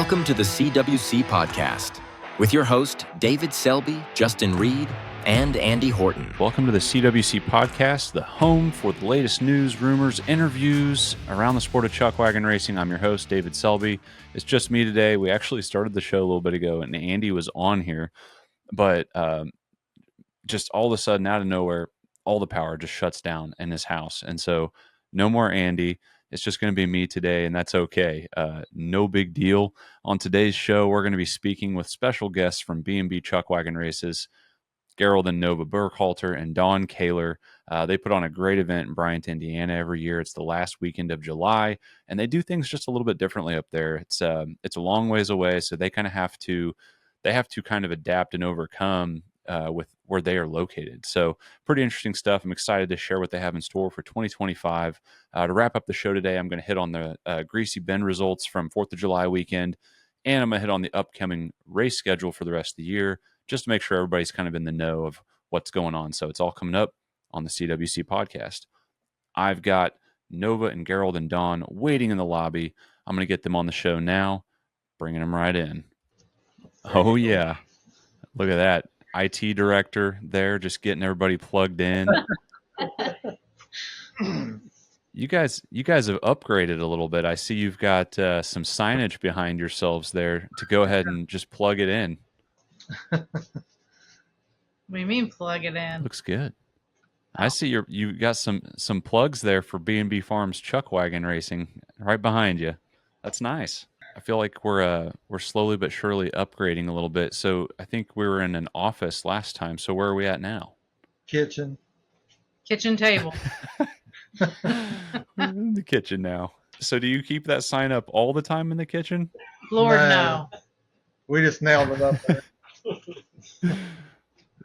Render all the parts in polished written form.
Welcome to the CWC Podcast with your host, David Selby, Justin Reed, and Andy Horton. Welcome to the CWC Podcast, the home for the latest news, rumors, interviews around the sport of chuckwagon racing. I'm your host, David Selby. It's just me today. We actually started the show a little bit ago, and Andy was on here, but just all of a sudden, out of nowhere, all the power just shuts down in his house. And so no more Andy. It's just going to be me today, and that's okay. No big deal. On today's show, we're going to be speaking with special guests from B&B Chuckwagon Races, Gerald Nova Burkhalter and Dawn Caylor. They put on a great event in Bryant, Indiana every year. It's the last weekend of July, and they do things just a little bit differently up there. It's a long ways away, so they have to kind of adapt and overcome with where they are located. So pretty interesting stuff. I'm excited to share what they have in store for 2025. To wrap up the show today, I'm going to hit on the Greasy Bend results from 4th of July weekend, and I'm going to hit on the upcoming race schedule for the rest of the year, just to make sure everybody's kind of in the know of what's going on. So it's all coming up on the CWC Podcast. I've got Nova and Gerald and Dawn waiting in the lobby. I'm going to get them on the show now, bringing them right in. Oh, yeah. Look at that. IT director there, just getting everybody plugged in. You guys have upgraded a little bit. I see you've got some signage behind yourselves there to go ahead and just plug it in. What do you mean plug it in? Looks good. I see you got some plugs there for B&B Farms Chuckwagon Racing right behind you. That's nice. I feel like we're slowly but surely upgrading a little bit. So I think we were in an office last time. So where are we at now? Kitchen table. We're in the kitchen now. So do you keep that sign up all the time in the kitchen? Lord, no. We just nailed it up there.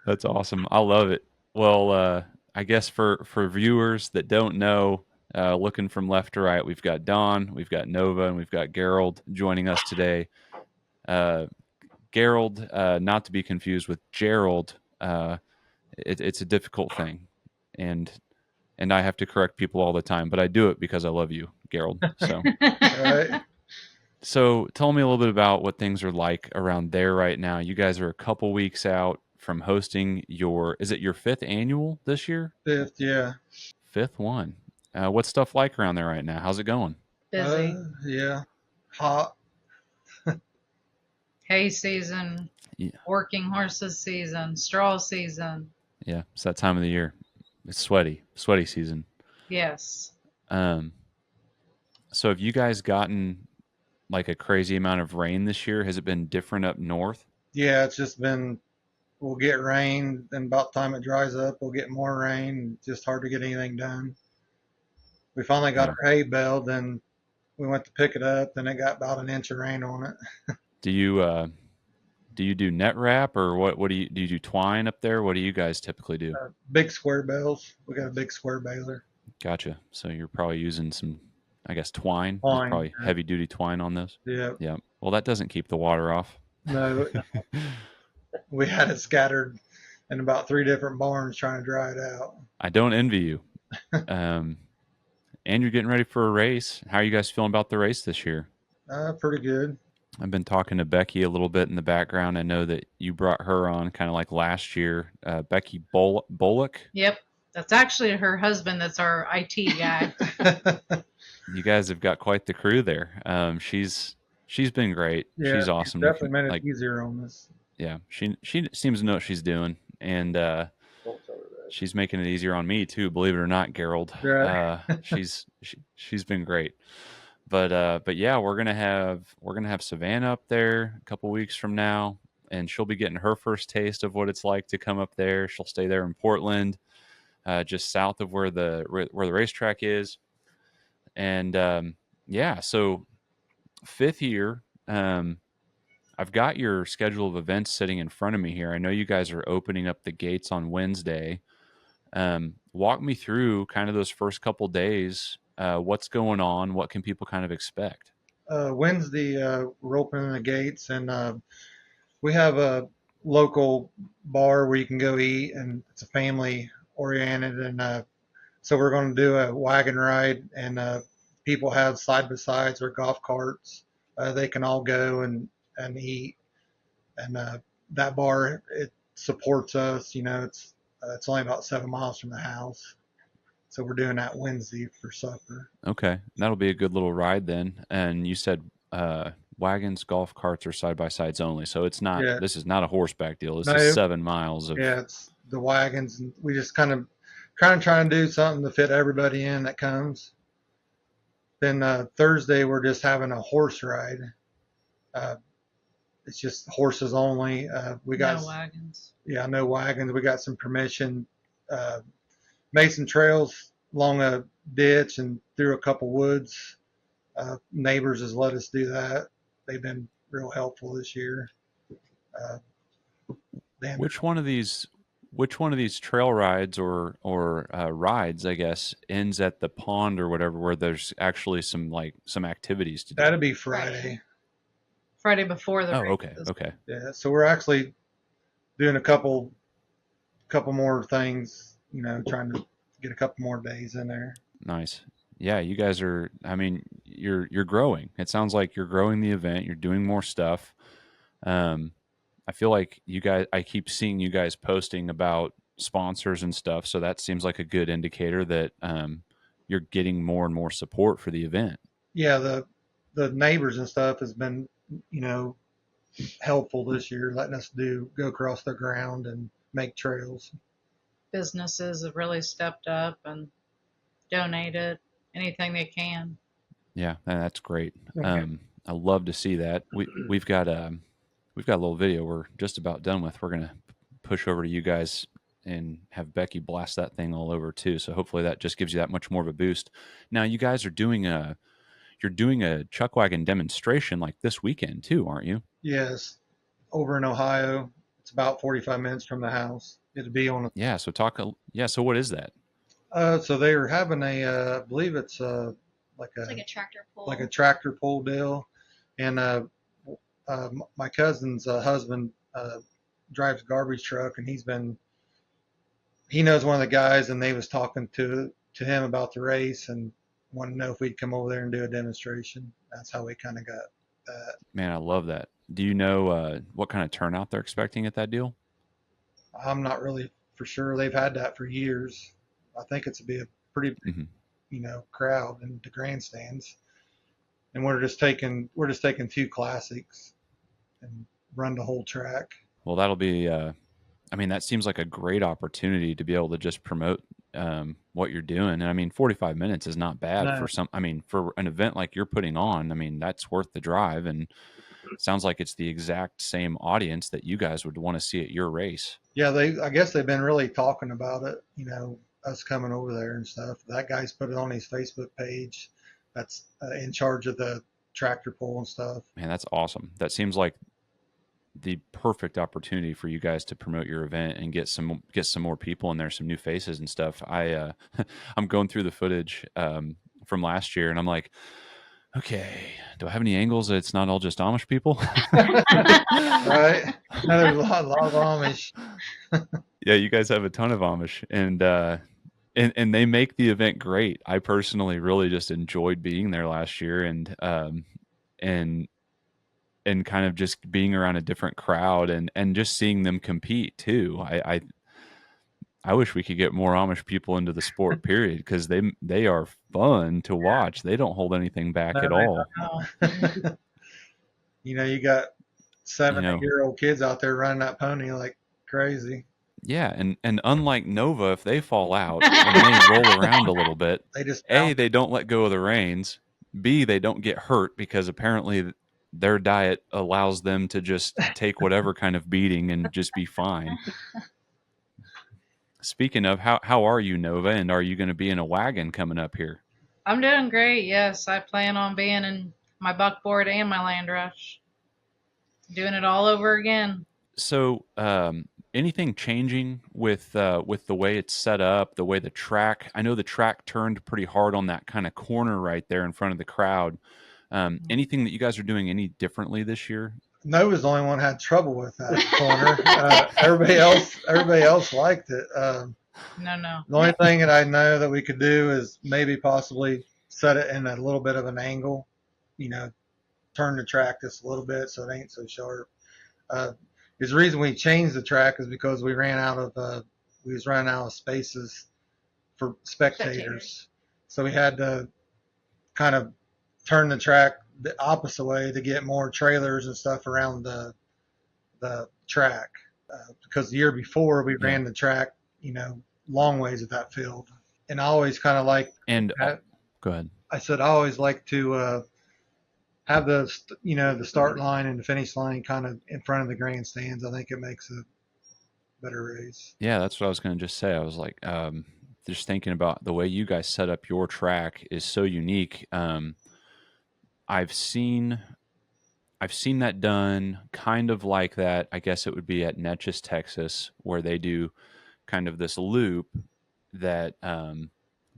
That's awesome. I love it. Well, I guess for viewers that don't know, looking from left to right, we've got Dawn, we've got Nova, and we've got Gerald joining us today. Gerald, not to be confused with Gerald, it's a difficult thing, and I have to correct people all the time, but I do it because I love you, Gerald. So, Right. So tell me a little bit about what things are like around there right now. You guys are a couple weeks out from hosting is it your 5th annual this year? 5th, yeah. 5th one. What's stuff like around there right now? How's it going? Busy. Yeah. Hot. Hay season. Yeah. Working horses season. Straw season. Yeah, it's that time of the year. It's sweaty season. Yes. So have you guys gotten like a crazy amount of rain this year? Has it been different up north? Yeah, it's just been, we'll get rain, and about the time it dries up, we'll get more rain. It's just hard to get anything done. We finally got our hay baled, and we went to pick it up, and it got about an inch of rain on it. Do you do net wrap, or what do you do twine up there? What do you guys typically do? Big square bales. We got a big square baler. Gotcha. So you're probably using some, I guess, twine. Twine. Probably heavy duty twine on those. Yeah. Yeah. Well, that doesn't keep the water off. No, we had it scattered in about 3 different barns trying to dry it out. I don't envy you. And you're getting ready for a race. How are you guys feeling about the race this year? Pretty good. I've been talking to Becky a little bit in the background. I know that you brought her on kind of like last year. Becky Bullock. Yep. That's actually her husband. That's our IT guy. You guys have got quite the crew there. She's been great. Yeah, she's awesome. Definitely made it easier on this. Yeah, she seems to know what she's doing, and she's making it easier on me too. Believe it or not, Gerald. Right. She's been great. But yeah, we're gonna have Savannah up there a couple weeks from now, and she'll be getting her first taste of what it's like to come up there. She'll stay there in Portland, just south of where the racetrack is, and yeah. So 5th year, I've got your schedule of events sitting in front of me here. I know you guys are opening up the gates on Wednesday. Walk me through kind of those first couple days. What's going on? What can people kind of expect? Wednesday, we're opening the gates, and we have a local bar where you can go eat, and it's a family oriented, and so we're going to do a wagon ride, and people have side by sides or golf carts they can all go and eat. And that bar, it supports us. It's only about 7 miles from the house. So we're doing that Wednesday for supper. Okay. That'll be a good little ride then. And you said wagons, golf carts, or side-by-sides only. So it's not, Yeah. this is not a horseback deal. This No. is 7 miles of. Yeah, it's the wagons. And we just kind of trying to do something to fit everybody in that comes. Then Thursday, we're just having a horse ride. It's just horses only. We got no wagons. Yeah, no wagons. We got some permission. Made some trails along a ditch and through a couple woods. Neighbors has let us do that. They've been real helpful this year. Which one of these trail rides or rides, I guess, ends at the pond or whatever, where there's actually some activities to do? That'd be Friday. Friday before the Oh, races. okay. Yeah, so we're actually doing a couple more things, trying to get a couple more days in there. Nice. Yeah, you guys are, I mean, you're growing. It sounds like you're growing the event. You're doing more stuff. I feel like you guys, I keep seeing you guys posting about sponsors and stuff. So that seems like a good indicator that you're getting more and more support for the event. Yeah, the neighbors and stuff has been, helpful this year, letting us go across the ground and make trails. Businesses have really stepped up and donated anything they can. Yeah, that's great. Okay. I love to see that. We've got a little video we're just about done with. We're gonna push over to you guys and have Becky blast that thing all over too. So hopefully that just gives you that much more of a boost. Now you guys are doing a Chuckwagon demonstration like this weekend too, aren't you? Yes, over in Ohio. It's about 45 minutes from the house. It'll be on. Yeah. So So what is that? So they were having I believe it's like a tractor pull. Like a tractor pull deal, and my cousin's husband drives a garbage truck, and he knows one of the guys, and they was talking to him about the race and wanted to know if we'd come over there and do a demonstration. That's how we kind of got that. Man, I love that. Do you know what kind of turnout they're expecting at that deal? I'm not really for sure. They've had that for years. I think it's to be a pretty, crowd in the grandstands. And we're just taking 2 classics and run the whole track. Well, that'll be. That seems like a great opportunity to be able to just promote what you're doing. And I mean, 45 minutes is not bad for an event like you're putting on. That's worth the drive. And it sounds like it's the exact same audience that you guys would want to see at your race. Yeah, I guess they've been really talking about it, us coming over there and stuff. That guy's put it on his Facebook page. That's in charge of the tractor pull and stuff. Man, that's awesome. That seems like the perfect opportunity for you guys to promote your event and get some more people in there, some new faces and stuff. I'm going through the footage from last year, and I'm like, okay, do I have any angles that it's not all just Amish people? Right. No, there's a lot of Amish. Yeah, you guys have a ton of Amish, and they make the event great. I personally really just enjoyed being there last year, and kind of just being around a different crowd and just seeing them compete too. I wish we could get more Amish people into the sport, period, because they are fun to watch. They don't hold anything back at all. You got 7-8-year-old kids out there running that pony like crazy. Yeah, and unlike Nova, if they fall out and they roll around a little bit, they don't let go of the reins. B, they don't get hurt because apparently their diet allows them to just take whatever kind of beating and just be fine. Speaking of, how are you, Nova? And are you going to be in a wagon coming up here? I'm doing great. Yes, I plan on being in my buckboard and my land rush. Doing it all over again. So, anything changing with the way it's set up, the way the track? I know the track turned pretty hard on that kind of corner right there in front of the crowd. Anything that you guys are doing any differently this year? Nova's the only one had trouble with that corner. Everybody else liked it. No. The only thing that I know that we could do is maybe possibly set it in a little bit of an angle, turn the track just a little bit so it ain't so sharp. The reason we changed the track is because we was running out of spaces for spectators. So we had to kind of turn the track the opposite way to get more trailers and stuff around the track. Because the year before we ran the track, long ways at that field. And I always kind of like. And go ahead. I said I always like to have the start line and the finish line kind of in front of the grandstands. I think it makes a better race. Yeah, that's what I was going to just say. I was like, just thinking about the way you guys set up your track is so unique. I've seen that done kind of like that. I guess it would be at Neches, Texas, where they do kind of this loop that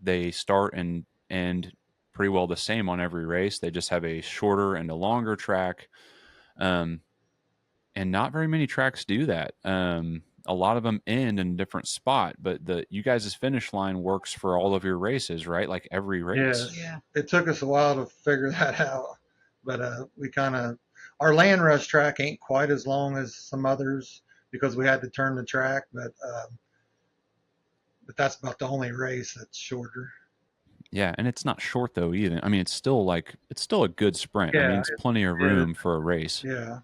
they start and end pretty well the same on every race. They just have a shorter and a longer track. And not very many tracks do that. A lot of them end in a different spot, but you guys' finish line works for all of your races, right? Like every race. Yeah. It took us a while to figure that out, but our land rush track ain't quite as long as some others because we had to turn the track, but that's about the only race that's shorter. Yeah, and it's not short though either. I mean, it's still a good sprint. Yeah, I mean, it's plenty of room for a race. Yeah.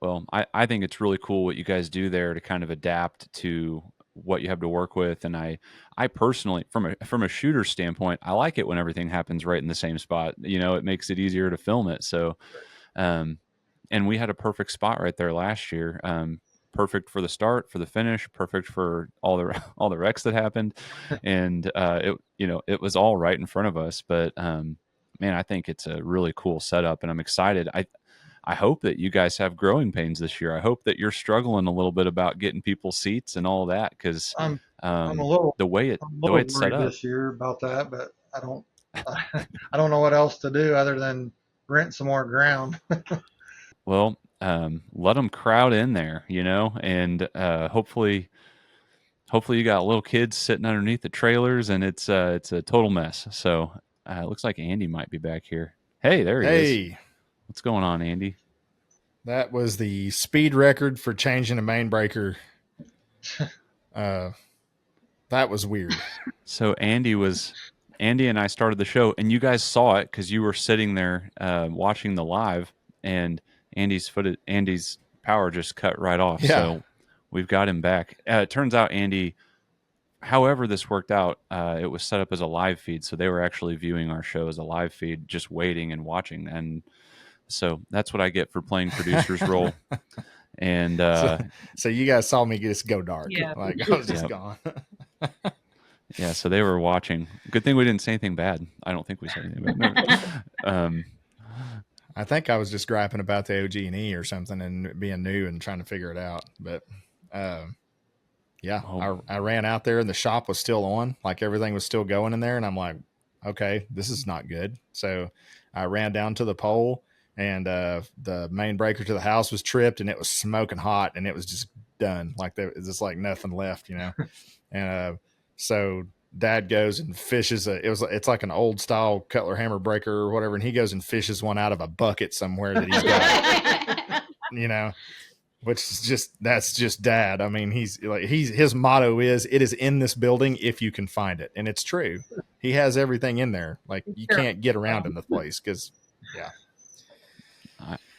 Well, I think it's really cool what you guys do there to kind of adapt to what you have to work with. And I personally, from a shooter standpoint, I like it when everything happens right in the same spot. It makes it easier to film it. So, and we had a perfect spot right there last year. Perfect for the start, for the finish, perfect for all the wrecks that happened, and it was all right in front of us. But man, I think it's a really cool setup, and I'm excited. I hope that you guys have growing pains this year. I hope that you're struggling a little bit about getting people seats and all that because I'm a little the way it's set up this year about that, but I don't know what else to do other than rent some more ground. Well, let them crowd in there, and hopefully you got little kids sitting underneath the trailers, and it's a total mess. So it looks like Andy might be back here. Hey, there he is. What's going on, Andy? That was the speed record for changing a main breaker. That was weird. So Andy and I started the show, and you guys saw it because you were sitting there watching the live, and Andy's power just cut right off. Yeah. So we've got him back. It turns out Andy, however this worked out, it was set up as a live feed. So they were actually viewing our show as a live feed, just waiting and watching. And so that's what I get for playing producer's role. And so you guys saw me just go dark. Yeah. Like I was just gone. Yeah, so they were watching. Good thing we didn't say anything bad. I don't think we said anything bad. I think I was just griping about the OG&E or something and being new and trying to figure it out. But I ran out there and the shop was still on. Like everything was still going in there. And I'm like, okay, this is not good. So I ran down to the pole and the main breaker to the house was tripped and it was smoking hot and it was just done. Like there was just like nothing left, And so Dad goes and fishes it's like an old style Cutler hammer breaker or whatever, and he goes and fishes one out of a bucket somewhere that he's got, which is that's just Dad. I mean, his motto is, it is in this building if you can find it. And it's true. He has everything in there. Like you can't get around in the place because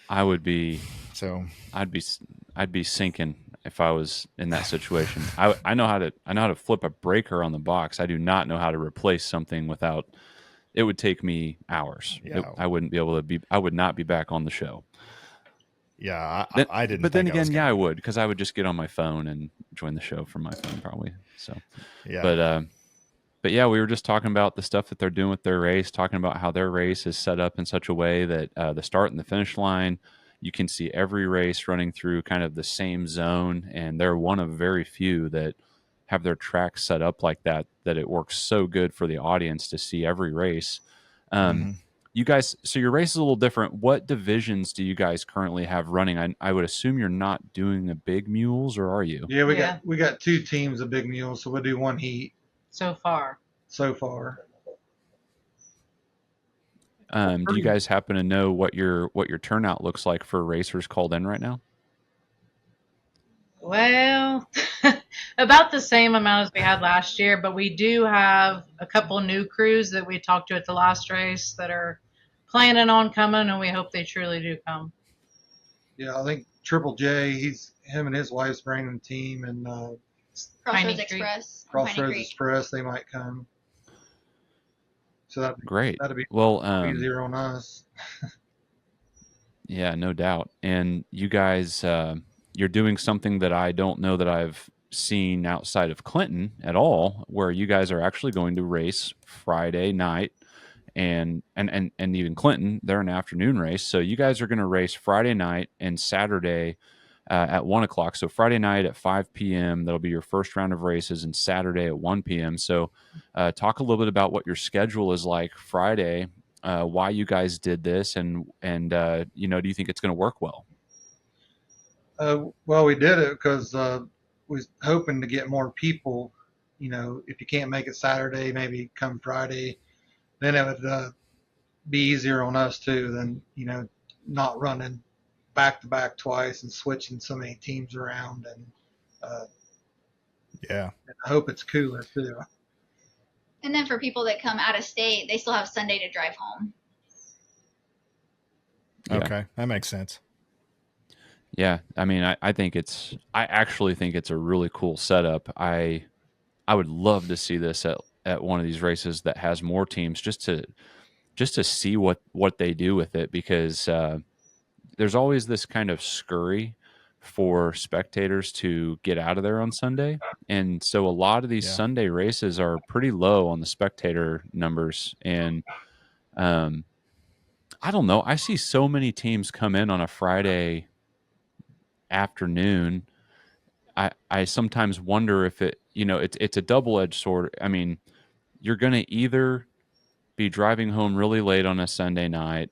I'd be sinking if I was in that situation. I know how to flip a breaker on the box. I do not know how to replace something without. It would take me hours. Yeah. I wouldn't be able to I would not be back on the show. Yeah, I didn't. But then again, I would, because I would just get on my phone and join the show from my phone probably. So yeah. But yeah, we were just talking about the stuff that they're doing with their race, talking about how their race is set up in such a way that the start and the finish line, you can see every race running through kind of the same zone, and they're one of very few that have their track set up like that it works so good for the audience to see every race. You guys, so your race is a little different. What divisions do you guys currently have running? I would assume you're not doing the big mules, or are you? Yeah, we got two teams of big mules, so we'll do one heat. So far. Do you guys happen to know what your turnout looks like for racers called in right now? Well, about the same amount as we had last year, but we do have a couple new crews that we talked to at the last race that are planning on coming, and we hope they truly do come. Yeah, I think Triple J, him and his wife's bringing the team, and Piney Crossroads Creek. Express. Crossroads Express, they might come. So Great. that'd be Well, easier on us. yeah, no doubt. And you guys, you're doing something that I don't know that I've seen outside of Clinton at all, where you guys are actually going to race Friday night, and even Clinton, they're an afternoon race. So you guys are going to race Friday night and Saturday at 1:00. So Friday night at 5 p.m. That'll be your first round of races, and Saturday at 1 p.m. So talk a little bit about what your schedule is like Friday. Why you guys did this, and do you think it's going to work well? Well, we did it because we was hoping to get more people. If you can't make it Saturday, maybe come Friday. Then it would be easier on us too than not running back to back twice and switching so many teams around. And Yeah. I hope it's cooler too. And then for people that come out of state, they still have Sunday to drive home. Yeah. Okay, that makes sense. Yeah, I mean, I actually think it's a really cool setup. I would love to see this at one of these races that has more teams, just to see what they do with it, because there's always this kind of scurry for spectators to get out of there on Sunday. And so a lot of these Sunday races are pretty low on the spectator numbers. And I don't know. I see so many teams come in on a Friday afternoon. I sometimes wonder if it's a double-edged sword. I mean, you're going to either be driving home really late on a Sunday night,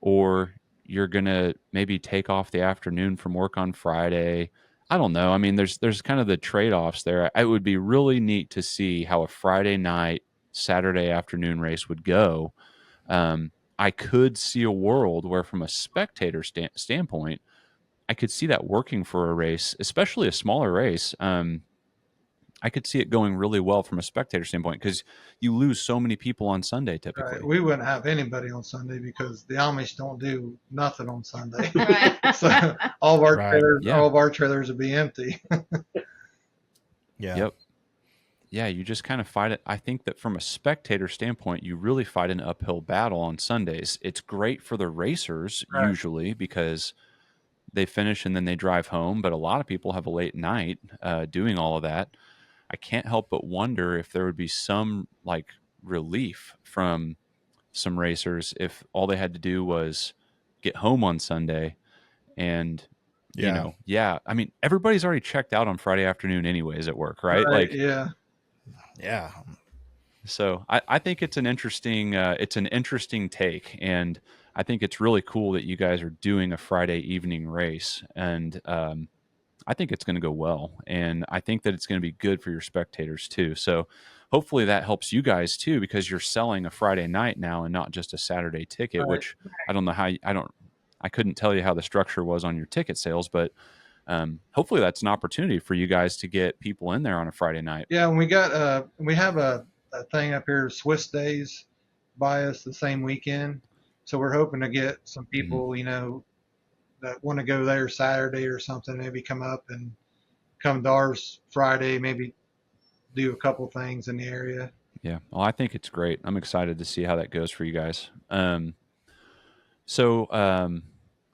or you're going to maybe take off the afternoon from work on Friday. I don't know. I mean, there's kind of the trade-offs there. It would be really neat to see how a Friday night, Saturday afternoon race would go. I could see a world where, from a spectator standpoint, I could see that working for a race, especially a smaller race. I could see it going really well from a spectator standpoint, because you lose so many people on Sunday typically. Right. We wouldn't have anybody on Sunday because the Amish don't do nothing on Sunday. Right. So all of our trailers would be empty. Yeah. Yep. Yeah, you just kind of fight it. I think that from a spectator standpoint, you really fight an uphill battle on Sundays. It's great for the racers usually, because they finish and then they drive home, but a lot of people have a late night doing all of that. I can't help but wonder if there would be some relief from some racers if all they had to do was get home on Sunday. And I mean, everybody's already checked out on Friday afternoon anyways at work, right? Yeah. So I think it's an interesting take, and I think it's really cool that you guys are doing a Friday evening race, and I think it's going to go well, and I think that it's going to be good for your spectators too. So hopefully that helps you guys too, because you're selling a Friday night now and not just a Saturday ticket, which I don't know how I couldn't tell you how the structure was on your ticket sales, but hopefully that's an opportunity for you guys to get people in there on a Friday night. Yeah, and we have a thing up here, Swiss Days, by us the same weekend. So we're hoping to get some people, that want to go there Saturday or something, maybe come up and come to ours Friday, maybe do a couple things in the area. Yeah, well, I think it's great. I'm excited to see how that goes for you guys. So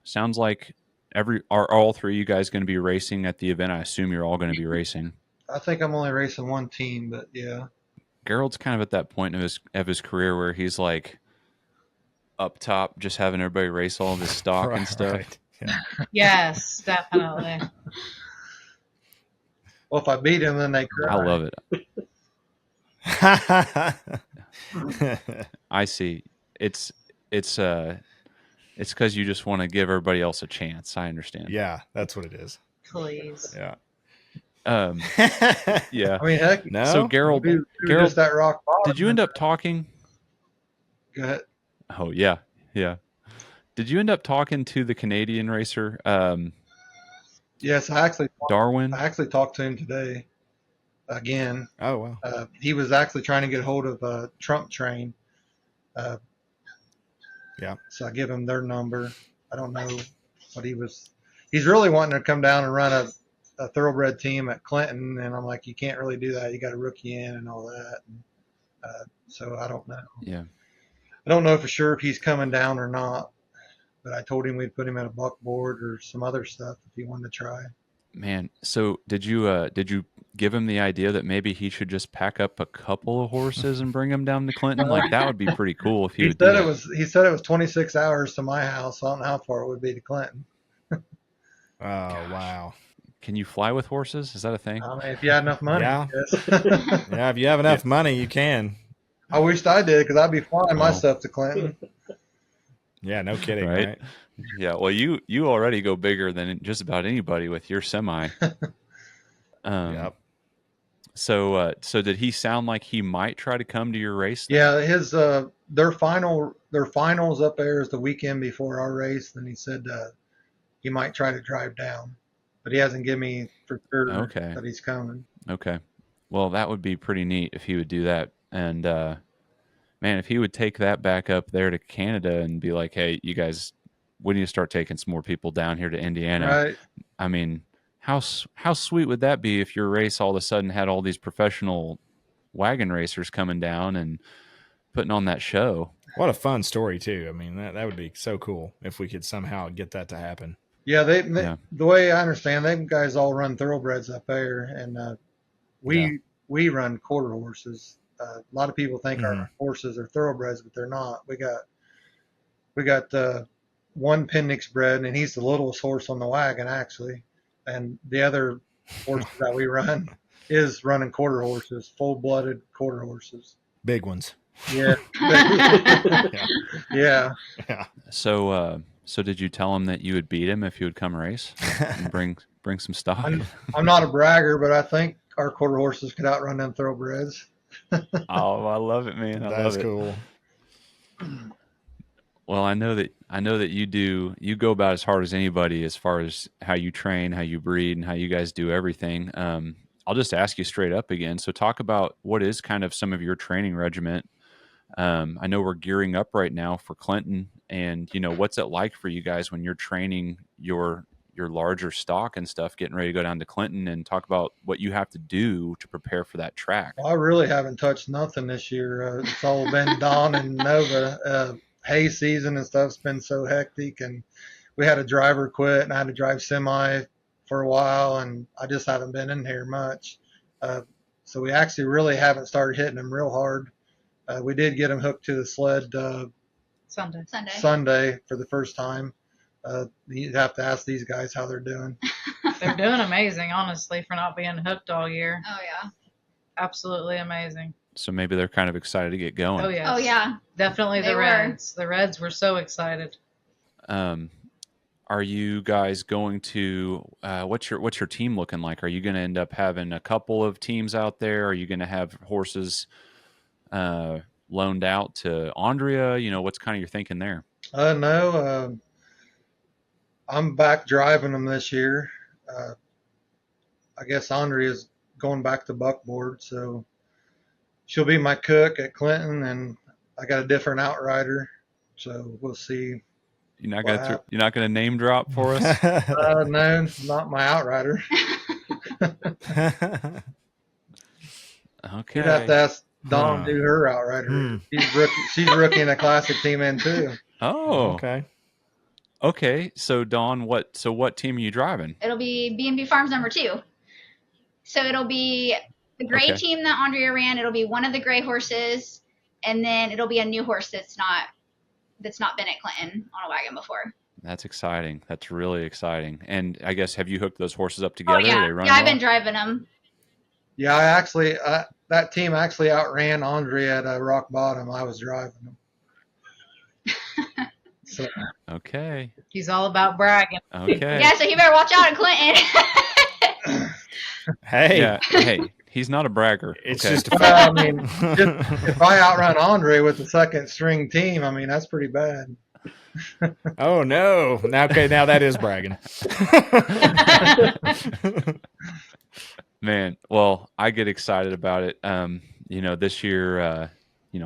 sounds like are all three of you guys going to be racing at the event? I assume you're all going to be racing. I think I'm only racing one team, but yeah. Gerald's kind of at that point of his career where he's like up top, just having everybody race all of his stock and stuff. Right. Yeah. Yes, definitely. Well, if I beat him, then they cry. I love it. I see. It's because you just want to give everybody else a chance. I understand. Yeah, that's what it is. Please. Yeah. Yeah. I mean, heck, No. So Gerald, just that rock bottom. did you end up talking? Go ahead. Oh yeah, yeah. Did you end up talking to the Canadian racer, Yes, Darwin? I actually talked to him today again. Oh wow. He was actually trying to get hold of Trump Train. Yeah. So I give him their number. I don't know what he's really wanting to come down and run a thoroughbred team at Clinton. And I'm like, you can't really do that. You got a rookie in and all that. And, so I don't know. Yeah. I don't know for sure if he's coming down or not, but I told him we'd put him at a buckboard or some other stuff if he wanted to try. Man, so did you give him the idea that maybe he should just pack up a couple of horses and bring them down to Clinton? Like that would be pretty cool if he would do that. He said it was 26 hours to my house. So I don't know how far it would be to Clinton. Oh wow. Can you fly with horses? Is that a thing? I mean, if you had enough money. Yeah. Yes. Yeah, if you have enough money, you can. I wished I did because I'd be flying myself to Clinton. Yeah, no kidding, Right? right? Yeah. Well, you already go bigger than just about anybody with your semi. Yep. So did he sound like he might try to come to your race? Yeah, their finals up there is the weekend before our race, and he said he might try to drive down, but he hasn't given me for sure that he's coming. Okay. Well, that would be pretty neat if he would do that. And man, if he would take that back up there to Canada and be like, hey, you guys, we need to start taking some more people down here to Indiana. Right. I mean, how sweet would that be if your race all of a sudden had all these professional wagon racers coming down and putting on that show? What a fun story too. I mean, that would be so cool if we could somehow get that to happen. Yeah, the way I understand, them guys all run thoroughbreds up there, and we run quarter horses. A lot of people think our horses are thoroughbreds, but they're not. We got one Pendix bred, and he's the littlest horse on the wagon actually, and the other horse that we run is running quarter horses, full-blooded quarter horses. Big ones. Yeah. Yeah. So did you tell him that you would beat him if he would come race and bring some stock? I'm not a bragger, but I think our quarter horses could outrun them thoroughbreds. Oh, I love it, man. That's cool. Well, I know that you go about as hard as anybody as far as how you train, how you breed, and how you guys do everything. I'll just ask you straight up again. So talk about what is kind of some of your training regiment. I know we're gearing up right now for Clinton, and what's it like for you guys when you're training your larger stock and stuff, getting ready to go down to Clinton, and talk about what you have to do to prepare for that track. Well, I really haven't touched nothing this year. It's all been Dawn and Nova. Hay season and stuff's been so hectic, and we had a driver quit, and I had to drive semi for a while, and I just haven't been in here much. So we actually really haven't started hitting them real hard. We did get them hooked to the sled Sunday for the first time. You'd have to ask these guys how they're doing. They're doing amazing, honestly, for not being hooked all year. Oh, yeah. Absolutely amazing. So maybe they're kind of excited to get going. Oh, yes. Oh, yeah. Definitely the Reds. The Reds were so excited. Are you guys going to what's your team looking like? Are you going to end up having a couple of teams out there? Are you going to have horses loaned out to Andrea? What's kind of your thinking there? No. I'm back driving them this year. I guess Andrea's going back to buckboard, so she'll be my cook at Clinton, and I got a different outrider, so we'll see. You're not gonna name drop for us? No, not my outrider. Okay. You'd have to ask Dawn to do her outrider. She's rookie in a classic team in too. Oh. Okay. So Dawn, what team are you driving? It'll be B&B Farms number 2. So it'll be the gray team that Andrea ran. It'll be one of the gray horses, and then it'll be a new horse that's not been at Clinton on a wagon before. That's exciting. That's really exciting. And I guess, have you hooked those horses up together? Oh, yeah. They run I've been driving them. Yeah, that team actually outran Andrea at Rock Bottom. I was driving them. So. Okay. He's all about bragging. Okay. Yeah, so you better watch out at Clinton. Hey. Yeah. Hey, He's not a bragger. It's okay. just a Well, fact. I mean, if I outrun Andre with the second string team, I mean, that's pretty bad. Oh no! Now, okay, now that is bragging. Man, well, I get excited about it. This year,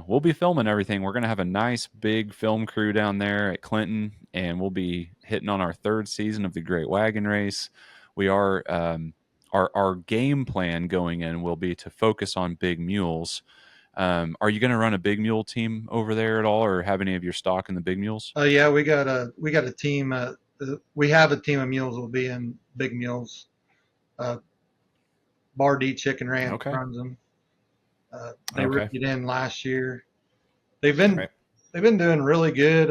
we'll be filming everything. We're going to have a nice big film crew down there at Clinton, and we'll be hitting on our third season of the Great Wagon Race. We are, our game plan going in will be to focus on big mules. Are you going to run a big mule team over there at all, or have any of your stock in the big mules? Oh yeah, we got a team. We have a team of mules will be in big mules. Bar D Chicken Ranch Okay. runs them. They Okay. ripped it in last year. They've been doing really good.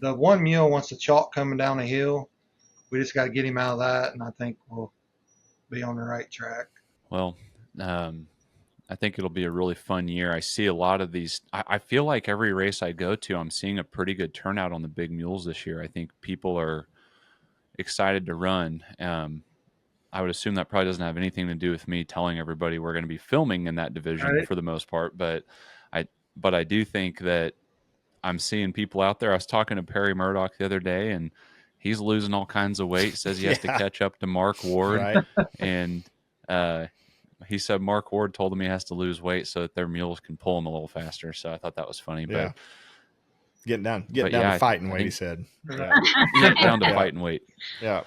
The one mule wants to chalk coming down a hill. We just got to get him out of that, and I think we'll be on the right track. Well, I think it'll be a really fun year. I see a lot of these. I feel like every race I go to, I'm seeing a pretty good turnout on the big mules this year. I think people are excited to run. I would assume that probably doesn't have anything to do with me telling everybody we're going to be filming in that division Right. for the most part. But I do think that I'm seeing people out there. I was talking to Perry Murdoch the other day, and he's losing all kinds of weight. Says he has to catch up to Mark Ward, Right. and he said Mark Ward told him he has to lose weight so that their mules can pull him a little faster. So I thought that was funny. Yeah. Getting down But to yeah, fighting I weight, he think- said. But down to Yeah. fighting weight. Yeah.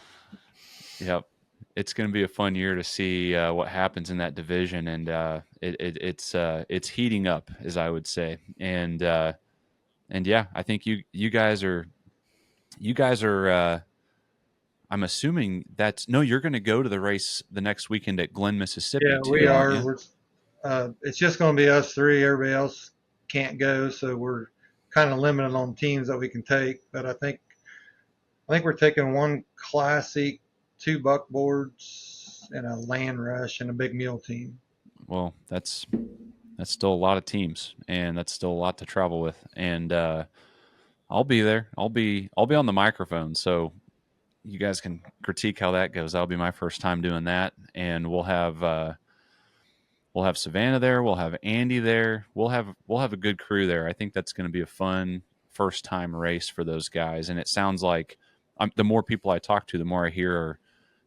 Yep. It's going to be a fun year to see what happens in that division, and it's heating up, as I would say. And yeah, I think you guys are. I'm assuming you're going to go to the race the next weekend at Glen, Mississippi. Yeah, too, we aren't are. you? It's just going to be us three. Everybody else can't go, so we're kind of limited on teams that we can take. But I think we're taking one classic, 2 buckboards, and a land rush and a big mule team. Well, that's still a lot of teams, and that's still a lot to travel with. And I'll be there. I'll be on the microphone, so you guys can critique how that goes. That'll be my first time doing that, and we'll have Savannah there. We'll have Andy there. We'll have a good crew there. I think that's going to be a fun first time race for those guys. And it sounds like the more people I talk to, the more I hear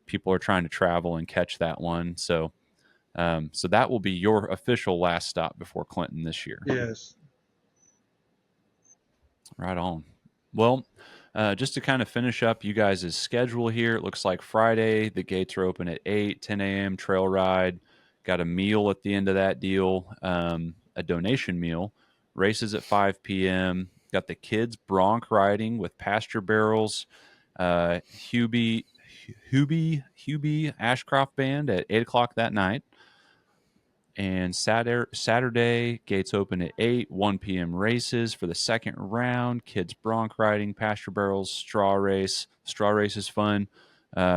people are trying to travel and catch that one. So that will be your official last stop before Clinton this year. Yes. Right on. Well, just to kind of finish up you guys' schedule here, it looks like Friday, the gates are open at 8, 10 a.m., trail ride. Got a meal at the end of that deal, a donation meal. Races at 5 p.m. Got the kids bronc riding with pasture barrels. Hubie Ashcroft Band at 8 o'clock that night. And Saturday, gates open at 8, 1 p.m. races for the second round. Kids bronc riding, pasture barrels, straw race. Straw race is fun.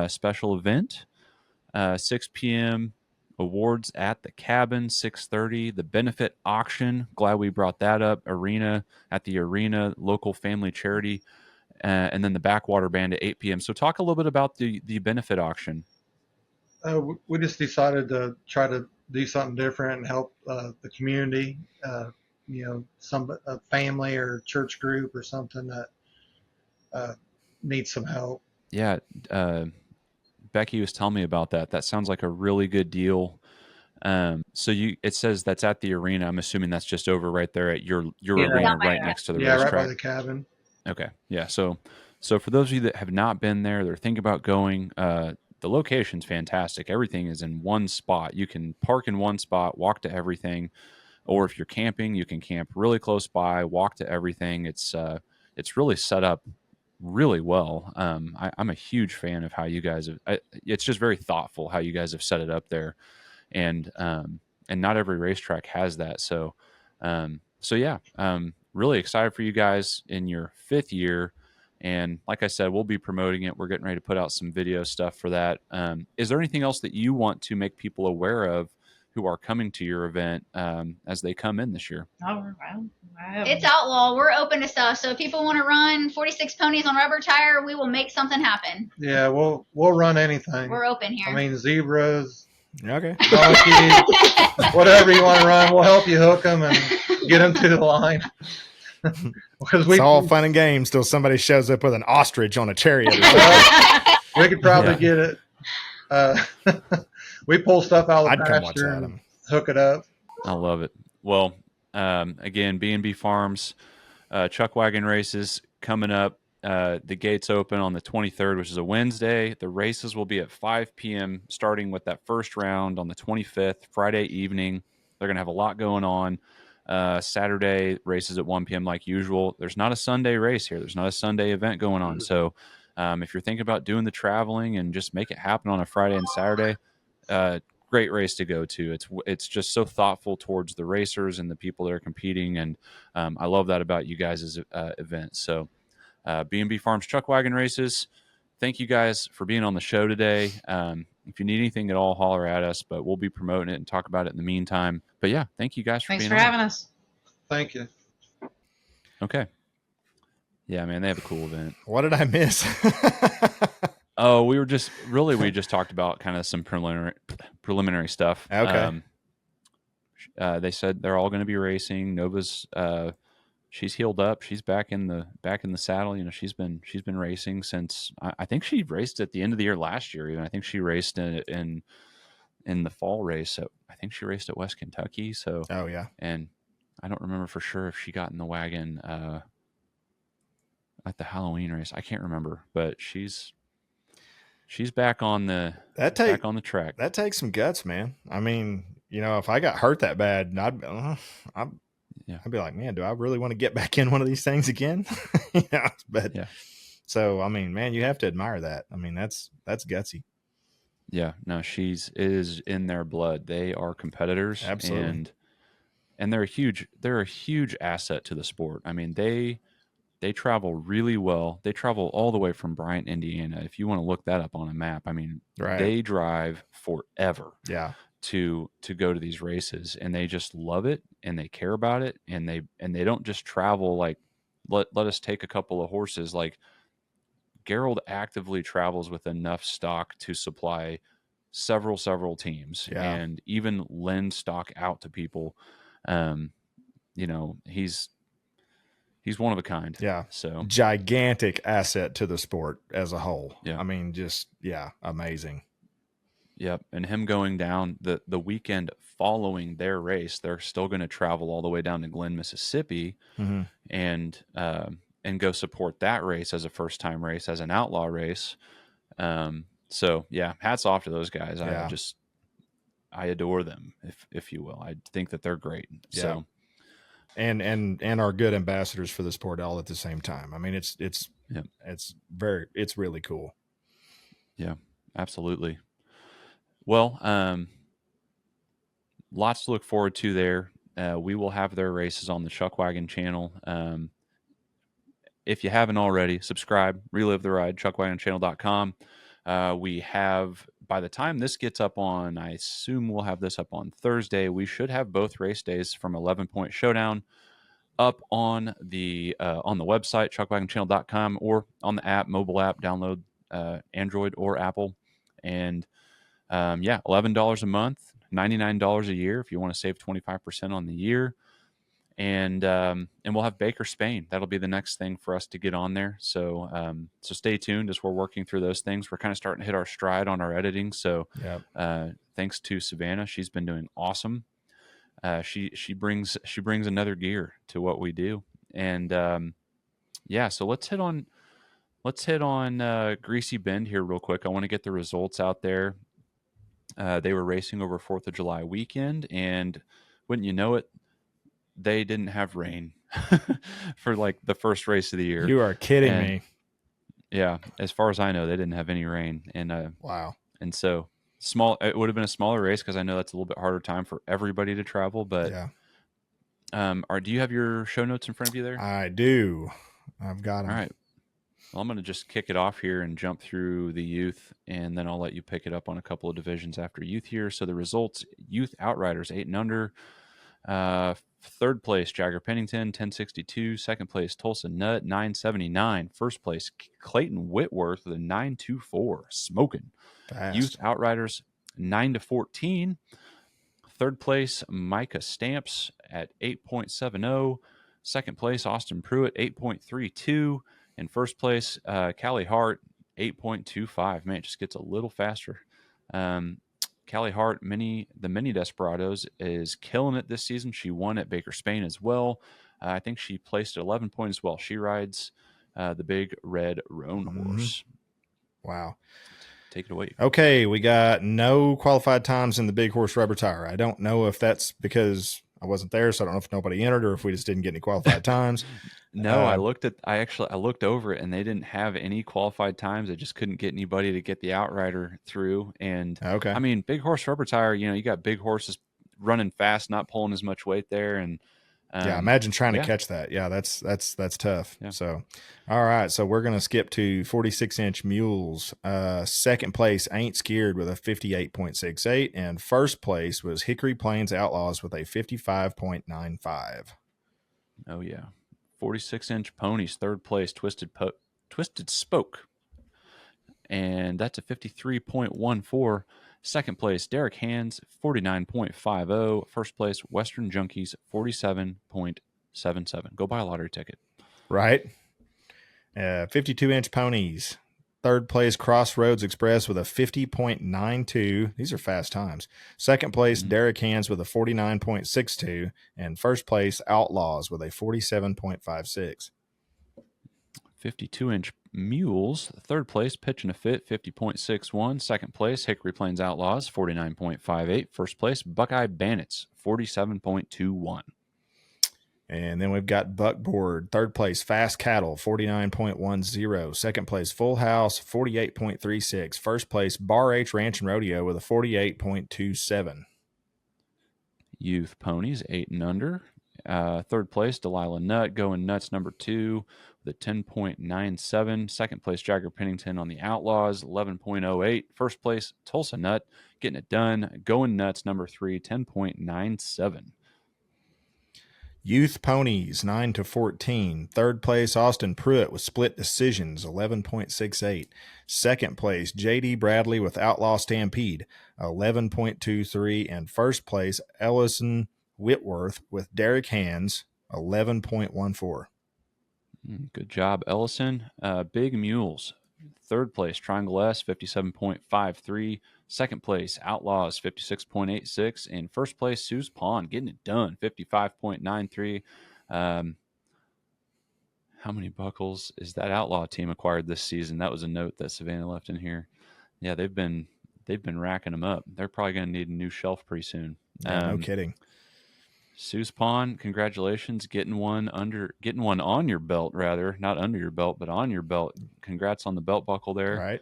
Special event, 6 p.m. Awards at the cabin, 6:30. The benefit auction, glad we brought that up. At the arena, local family charity. And then the backwater band at 8 p.m. So talk a little bit about the benefit auction. We just decided to try to do something different and help the community, a family or church group or something that needs some help. Yeah, Becky was telling me about that. That sounds like a really good deal. So it says that's at the arena. I'm assuming that's just over right there at your arena, right next to the racetrack. Right by the cabin. Okay, yeah. So for those of you that have not been there, they're thinking about going. The location's fantastic. Everything is in one spot. You can park in one spot, walk to everything, or if you're camping, you can camp really close by, walk to everything. It's really set up really well. I'm a huge fan of how you guys have. It's just very thoughtful how you guys have set it up there, and not every racetrack has that. So yeah, really excited for you guys in your 5th year. And like I said, we'll be promoting it. We're getting ready to put out some video stuff for that. Is there anything else that you want to make people aware of who are coming to your event as they come in this year? Oh, It's outlaw. We're open to stuff. So if people want to run 46 ponies on rubber tire, we will make something happen. Yeah, we'll run anything. We're open here. I mean, zebras, Okay. donkeys, whatever you want to run, we'll help you hook them and get them to the line. Because It's all fun and games till somebody shows up with an ostrich on a chariot. Or something. we could probably get it. We pull stuff out of the I'd come watch pasture that. and hook it up. I love it. Well, again, B&B Farms Chuckwagon Races coming up. The gates open on the 23rd, which is a Wednesday. The races will be at 5 p.m., starting with that first round on the 25th, Friday evening. They're going to have a lot going on. Saturday, races at 1 p.m. like usual. There's not a Sunday race here. There's not a Sunday event going on. So if you're thinking about doing the traveling and just make it happen on a Friday and Saturday, great race to go to. It's just so thoughtful towards the racers and the people that are competing, and I love that about you guys' event. So B&B Farms Chuckwagon Races, thank you guys for being on the show today. If you need anything at all, holler at us, but we'll be promoting it and talk about it in the meantime. But yeah, thank you guys for Thanks being for on. having us. Thank you. Okay. Yeah, man, they have a cool event. What did I miss? Oh, we just talked about kind of some preliminary stuff. Okay. They said they're all going to be racing. Nova's she's healed up. She's back in the saddle. You know, she's been racing since I think she raced at the end of the year last year. Even I think she raced in the fall race. So I think she raced at West Kentucky. So Oh yeah. and I don't remember for sure if she got in the wagon at the Halloween race. I can't remember, but she's back on the back on the track. That takes some guts, man. I mean, you know, if I got hurt that bad, I'd be like, man, do I really want to get back in one of these things again? Yeah, but yeah. So I mean, man, you have to admire that. I mean, that's gutsy. Yeah, no, it is in their blood. They are competitors. Absolutely. And they're a huge asset to the sport. I mean, they travel really well. They travel all the way from Bryant, Indiana. If you want to look that up on a map, I mean, Right. They drive forever. Yeah. To go to these races, and they just love it and they care about it, and they don't just travel like let us take a couple of horses. Like Gerald actively travels with enough stock to supply several teams, Yeah. and even lend stock out to people. You know, he's one of a kind. Yeah. So Gigantic asset to the sport as a whole. Yeah. I mean, just amazing. Yep. And him going down the weekend following their race, they're still going to travel all the way down to Glen, Mississippi, Mm-hmm. and go support that race as a first time race, as an outlaw race. So yeah, hats off to those guys. Yeah. I adore them, if you will. I think that they're great. Yeah. So and are good ambassadors for the sport all at the same time. I mean, it's really cool. Yeah, absolutely. Well, lots to look forward to there. We will have their races on the Chuckwagon channel. If you haven't already, subscribe, relive the ride, chuckwagonchannel.com. We have, by the time this gets up on, I assume we'll have this up on Thursday, we should have both race days from 11 Point Showdown up on the website, chuckwagonchannel.com, or on the app, mobile app, download Android or Apple. And $11 a month, $99 a year if you want to save 25% on the year. And we'll have Baker Spain. That'll be the next thing for us to get on there. So stay tuned as we're working through those things. We're kind of starting to hit our stride on our editing. So thanks to Savannah, she's been doing awesome. She brings another gear to what we do. And so let's hit on Greasy Bend here real quick. I want to get the results out there. They were racing over 4th of July weekend, and wouldn't you know it, they didn't have rain for like the first race of the year. You are kidding me. Yeah, as far as I know, they didn't have any rain. And wow. And so it would have been a smaller race because I know that's a little bit harder time for everybody to travel. But do you have your show notes in front of you there? I do. I've got them. All right. Well, I'm going to just kick it off here and jump through the youth, and then I'll let you pick it up on a couple of divisions after youth here. So the results: Youth Outriders 8 and under. Third place, Jagger Pennington, 1062. Second place, Tulsa Nutt, 979. First place, Clayton Whitworth with a 924. Smoking. Fast. Youth Outriders 9-14. Third place, Micah Stamps at 8.70. Second place, Austin Pruitt, 8.32. And first place, Callie Hart, 8.25. Man, it just gets a little faster. Callie Hart, the Mini Desperados, is killing it this season. She won at Baker Spain as well. I think she placed at 11 points as well. She rides the big red roan horse. Wow. Take it away. Okay, we got no qualified times in the big horse rubber tire. I don't know if that's because I wasn't there, so I don't know if nobody entered or if we just didn't get any qualified times. No, I looked over it and they didn't have any qualified times. They just couldn't get anybody to get the outrider through. And okay, I mean, big horse rubber tire, you got big horses running fast, not pulling as much weight there. And yeah, imagine trying to catch that. Yeah, that's tough. Yeah. So, all right. So we're going to skip to 46-inch mules. Second place, Ain't Scared with a 58.68. And first place was Hickory Plains Outlaws with a 55.95. Oh, yeah. 46-inch ponies, third place, Twisted Spoke. And that's a 53.14. Second place, Derek Hands, 49.50. First place, Western Junkies, 47.77. Go buy a lottery ticket. Right. 52-inch ponies. Third place, Crossroads Express with a 50.92. These are fast times. Second place, Derek Hands with a 49.62. And first place, Outlaws with a 47.56. 52-inch mules. Third place, Pitch and a Fit, 50.61. Second place, Hickory Plains Outlaws, 49.58. First place, Buckeye Bandits, 47.21. And then we've got Buckboard. Third place, Fast Cattle, 49.10. Second place, Full House, 48.36. First place, Bar H Ranch and Rodeo with a 48.27. Youth Ponies, 8 and under. Third place, Delilah Nutt, Going Nuts, number 2, with a 10.97. Second place, Jagger Pennington on the Outlaws, 11.08. First place, Tulsa Nut, getting it done. Going Nuts, number 3, 10.97. Youth Ponies, 9-14. Third place, Austin Pruitt with Split Decisions, 11.68. Second place, J.D. Bradley with Outlaw Stampede, 11.23. And first place, Ellison Whitworth with Derek Hands, 11.14. Good job, Ellison. Big Mules. Third place, Triangle S, 57.53. Second place, Outlaws, 56.86. And first place, Sue's Pond, getting it done, 55.93. How many buckles is that Outlaw team acquired this season? That was a note that Savannah left in here. Yeah, they've been racking them up. They're probably going to need a new shelf pretty soon. Yeah, no kidding. Sue's Pond, congratulations, getting one on your belt, rather, not under your belt, but on your belt. Congrats on the belt buckle there. All right.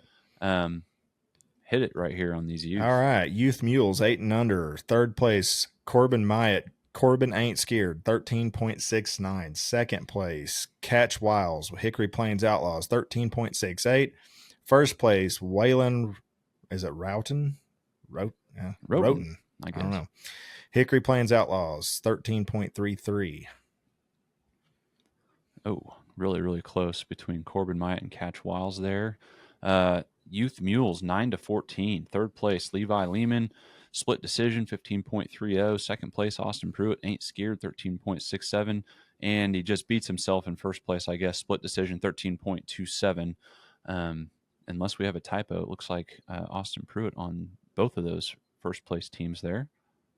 Hit it right here on these youth. All right, Youth Mules, 8 and under. Third place, Corbin Myatt. Corbin Ain't Scared, 13.69. Second place, Catch Wiles with Hickory Plains Outlaws, 13.68. First place, Waylon, is it Roughton? Roten. I guess. I don't know. Hickory Plains Outlaws, 13.33. Oh, really, really close between Corbin Myatt and Catch Wiles there. Youth Mules, 9-14. Third place, Levi Lehman, Split Decision, 15.30. Second place, Austin Pruitt, Ain't Scared, 13.67. And he just beats himself in first place, I guess. Split Decision, 13.27. Unless we have a typo, it looks like Austin Pruitt on both of those first place teams there.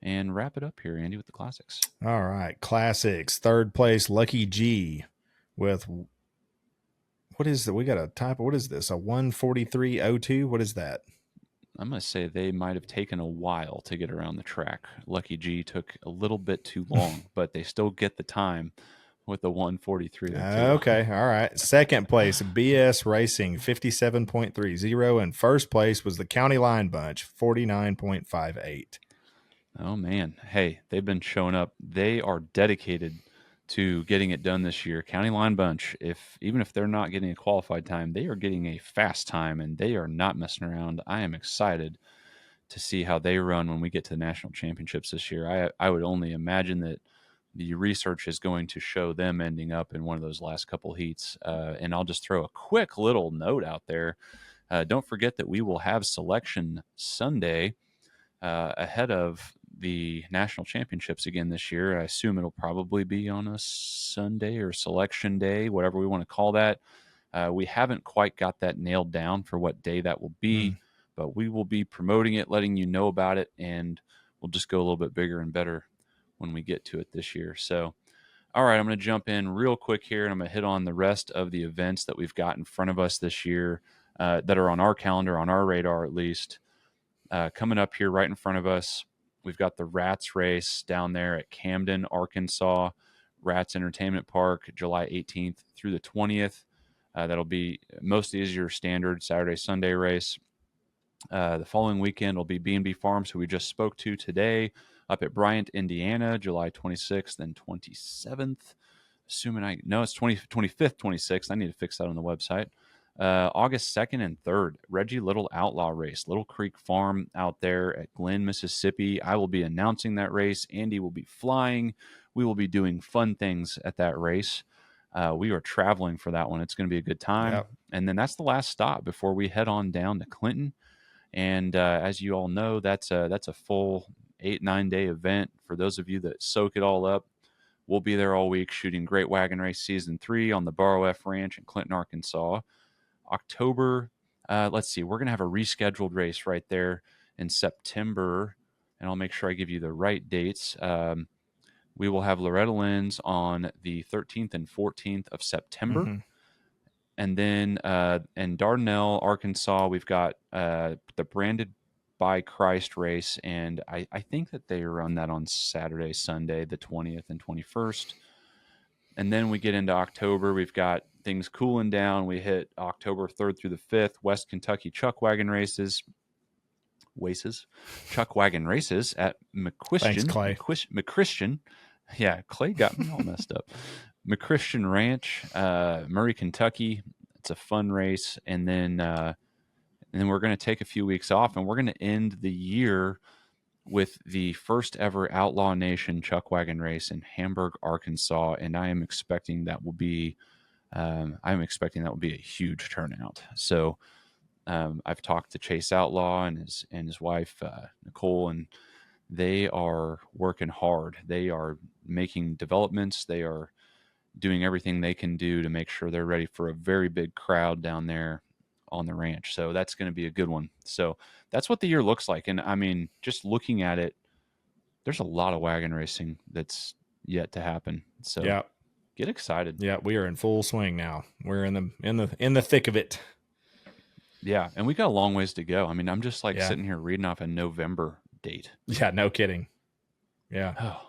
And wrap it up here, Andy, with the classics. All right, classics. Third place, Lucky G with... What is that? We got a typo. What is this? A 143.02? What is that? I'm going to say they might have taken a while to get around the track. Lucky G took a little bit too long, but they still get the time with the 143.02. Okay. All right. Second place, BS Racing, 57.30. And first place was the County Line Bunch, 49.58. Oh, man. Hey, they've been showing up. They are dedicated to getting it done this year. County Line Bunch, even if they're not getting a qualified time, they are getting a fast time, and they are not messing around. I am excited to see how they run when we get to the national championships this year. I would only imagine that the research is going to show them ending up in one of those last couple heats. And I'll just throw a quick little note out there. Don't forget that we will have Selection Sunday ahead of the national championships again this year. I assume it'll probably be on a Sunday or selection day, whatever we want to call that. We haven't quite got that nailed down for what day that will be, but we will be promoting it, letting you know about it, and we'll just go a little bit bigger and better when we get to it this year. So, all right, I'm going to jump in real quick here, and I'm going to hit on the rest of the events that we've got in front of us this year that are on our calendar, on our radar at least. Coming up here right in front of us, we've got the Rats race down there at Camden, Arkansas, Rats Entertainment Park, July 18th through the 20th. That'll be most easier standard Saturday, Sunday race. The following weekend will be B&B Farms, who we just spoke to today, up at Bryant, Indiana, July 26th and 27th. It's 25th, 26th. I need to fix that on the website. August 2nd and 3rd, Reggie Little Outlaw Race, Little Creek Farm out there at Glen, Mississippi. I will be announcing that race. Andy will be flying. We will be doing fun things at that race. We are traveling for that one. It's going to be a good time. Yep. And then that's the last stop before we head on down to Clinton. And as you all know, that's a full 8-9 day event. For those of you that soak it all up, we'll be there all week shooting Great Wagon Race Season 3 on the Barrow F Ranch in Clinton, Arkansas. October, let's see, we're going to have a rescheduled race right there in September, and I'll make sure I give you the right dates. We will have Loretta Lynn's on the 13th and 14th of September. Mm-hmm. And then in Dardanelle, Arkansas, we've got the Branded by Christ race, and I think that they run that on Saturday, Sunday, the 20th and 21st. And then we get into October. We've got things cooling down. We hit October 3rd through the 5th, West Kentucky Chuckwagon Races. Chuckwagon Races at McChristian. Thanks, Clay. McChristian. Yeah, Clay got me all messed up. McChristian Ranch, Murray, Kentucky. It's a fun race. And then we're going to take a few weeks off, and we're going to end the year with the first ever Outlaw Nation Chuckwagon race in Hamburg, Arkansas. And I am expecting that will be a huge turnout. So I've talked to Chase Outlaw and his wife, Nicole, and they are working hard. They are making developments. They are doing everything they can do to make sure they're ready for a very big crowd down there on the ranch. So that's going to be a good one. So that's what the year looks like. And I mean, just looking at it, there's a lot of wagon racing that's yet to happen. So yeah, get excited. Yeah, we are in full swing now. We're in the thick of it. Yeah, and we got a long ways to go. I mean, I'm just sitting here reading off a November date. Yeah, no kidding. Yeah. Oh.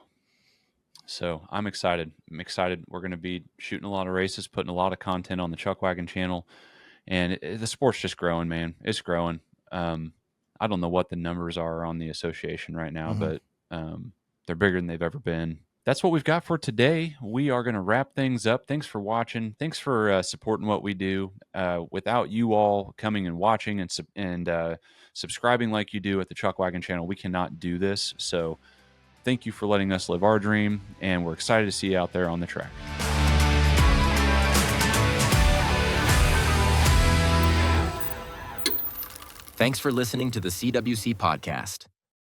So I'm excited. We're going to be shooting a lot of races, putting a lot of content on the Chuckwagon channel, and the sport's just growing, man. It's growing. I don't know what the numbers are on the association right now, but they're bigger than they've ever been. That's what we've got for today. We are going to wrap things up. Thanks for watching. Thanks for supporting what we do. Without you all coming and watching and subscribing like you do at the Chuckwagon channel, we cannot do this. So thank you for letting us live our dream, and we're excited to see you out there on the track. Thanks for listening to the CWC podcast.